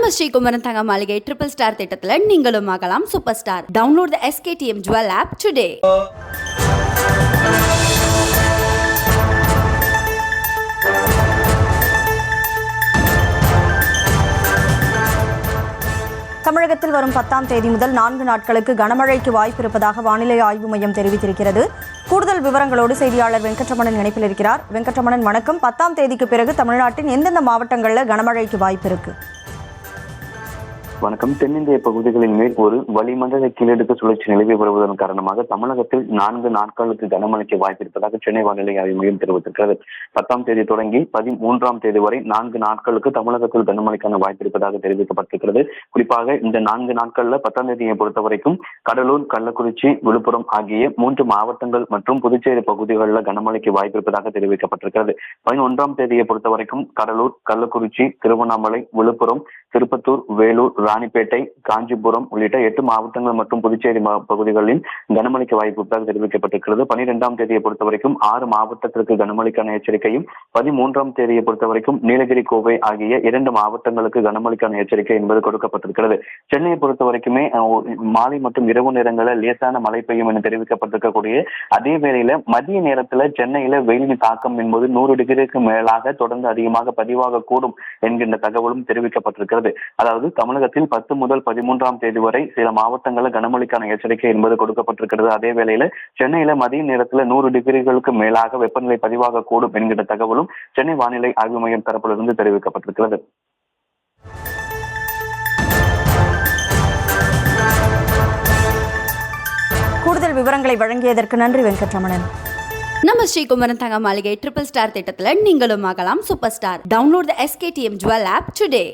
நம்ம ஸ்ரீகுமரன் தங்க மாளிகை ட்ரிபிள் ஸ்டார் திட்டத்தில் நீங்களும் ஆகலாம் சூப்பர் ஸ்டார். டவுன்லோட் த SKTM Jewel app today. தமிழகத்தில் வரும் 10ஆம் தேதி முதல் 4 நாட்களுக்கு கனமழைக்கு வாய்ப்பு இருப்பதாக வானிலை ஆய்வு மையம் தெரிவித்திருக்கிறது. கூடுதல் விவரங்களோடு செய்தியாளர் வெங்கட்ரமணன் இணைப்பில் இருக்கிறார். வெங்கட்ரமணன் வணக்கம். 10ஆம் தேதிக்கு பிறகு தமிழ்நாட்டின் எந்தெந்த மாவட்டங்களில் கனமழைக்கு வாய்ப்பு இருக்கு? வணக்கம். தென்னிந்திய பகுதிகளின் மேல் ஒரு வளிமண்டல கீழடுக்கு சுழற்சி நிலவி வருவதன் காரணமாக தமிழகத்தில் 4 நாட்களுக்கு கனமழைக்கு வாய்ப்பு இருப்பதாக சென்னை வானிலை ஆய்வு மையம் தெரிவித்திருக்கிறது. 10ஆம் தேதி தொடங்கி 13ஆம் தேதி வரை 4 நாட்களுக்கு தமிழகத்தில் கனமழைக்கான வாய்ப்பு இருப்பதாக தெரிவிக்கப்பட்டிருக்கிறது. குறிப்பாக இந்த 4 நாட்கள்ல 10ஆம் தேதியை பொறுத்த வரைக்கும் கடலூர், கள்ளக்குறிச்சி, விழுப்புரம் ஆகிய 3 மாவட்டங்கள் மற்றும் புதுச்சேரி பகுதிகளில் கனமழைக்கு வாய்ப்பு இருப்பதாக தெரிவிக்கப்பட்டிருக்கிறது. 11ஆம் தேதியை பொறுத்த வரைக்கும் கடலூர், கள்ளக்குறிச்சி, திருவண்ணாமலை, விழுப்புரம், திருப்பத்தூர், வேலூர், ராணிப்பேட்டை, காஞ்சிபுரம் உள்ளிட்ட 8 மாவட்டங்கள் மற்றும் புதுச்சேரி பகுதிகளில் கனமழைக்கு வாய்ப்பு இருப்பதாக தெரிவிக்கப்பட்டிருக்கிறது. 12ஆம் தேதியை பொறுத்த வரைக்கும் 6 மாவட்டத்திற்கு கனமழைக்கான எச்சரிக்கையும் 13ஆம் தேதியை பொறுத்த வரைக்கும் நீலகிரி, கோவை ஆகிய 2 மாவட்டங்களுக்கு கனமழைக்கான எச்சரிக்கை என்பது கொடுக்கப்பட்டிருக்கிறது. சென்னையை பொறுத்த வரைக்குமே மாலை மற்றும் இரவு நேரங்களில் லேசான மழை பெய்யும் என தெரிவிக்கப்பட்டிருக்கக்கூடிய அதே வேளையில மதிய நேரத்துல சென்னையில வெயிலின் தாக்கம் என்பது 100 டிகிரிக்கு மேலாக தொடர்ந்து அதிகமாக பதிவாக கூடும் என்கின்ற தகவலும் தெரிவிக்கப்பட்டிருக்கிறது. அதாவது தமிழகத்தில் 10 முதல் 13ஆம் தேதி வரை சில மாவட்டங்களில் கனமழைக்கான எச்சரிக்கை என்பது கொடுக்கப்பட்டிருக்கிறது. அதே வேளையில சென்னையில மதிய நேரத்தில் 100 டிகிரிகளுக்கு மேலாக வெப்பநிலை பதிவாக கூடும் என்கிற தகவலும் சென்னை வானிலை ஆய்வு மையம் தரப்பிலிருந்து தெரிவிக்கப்பட்டிருக்கிறது. கூடுதல் விவரங்களை வழங்கியதற்கு நன்றி வெங்கட்ரமணன். நம்ம ஸ்ரீகுமரன் தங்க மாளிகை ட்ரிபிள் ஸ்டார் திட்டத்தில் நீங்களும் ஆகலாம் சூப்பர் ஸ்டார். டவுன்லோட் த SKTM Jewel app today.